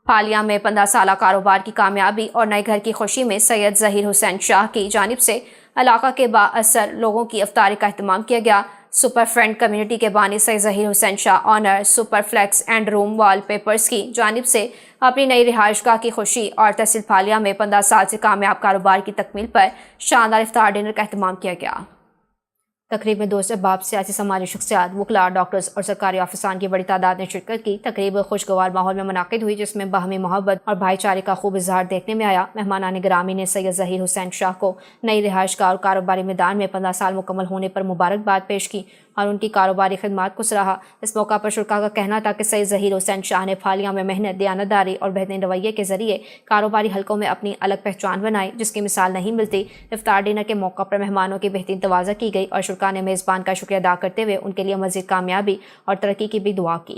حالیہ میں 15 سالہ کاروبار کی کامیابی اور نئے گھر کی خوشی میں سید ظہیر حسین شاہ کی جانب سے علاقہ کے با اثر لوگوں کی افطاری کا اہتمام کیا گیا۔ سپر فرینڈ کمیونٹی کے بانی Syed Zaheer Hussain Shah owner super flex and room wall papers کی جانب سے اپنی نئی رہائش گاہ کی خوشی اور تحصیل پھالیہ میں 15 سال سے کامیاب کاروبار کی تکمیل پر شاندار افطار ڈنر کا اہتمام کیا گیا۔ تقریب میں 2 سے باب سیاسی سماجی شخصیات، وکلاء، ڈاکٹرز اور سرکاری افسران کی بڑی تعداد نے شرکت کی۔ تقریب خوشگوار ماحول میں منعقد ہوئی جس میں باہمی محبت اور بھائی چارے کا خوب اظہار دیکھنے میں آیا۔ مہمانان گرامی نے سید ظہیر حسین شاہ کو نئی رہائش گاہ اور کاروباری میدان میں 15 سال مکمل ہونے پر مبارکباد پیش کی اور ان کی کاروباری خدمات کو سراہا۔ اس موقع پر شرکاء کا کہنا تھا کہ سید ظہیر حسین شاہ نے پھالیہ میں محنت، دیانتداری اور بہترین رویے کے ذریعے کاروباری حلقوں میں اپنی الگ پہچان بنائی جس کی مثال نہیں ملتی۔ افطار ڈنر کے موقع پر مہمانوں کی بہترین توازہ کی گئی اور شرکاء نے میزبان کا شکریہ ادا کرتے ہوئے ان کے لیے مزید کامیابی اور ترقی کی بھی دعا کی۔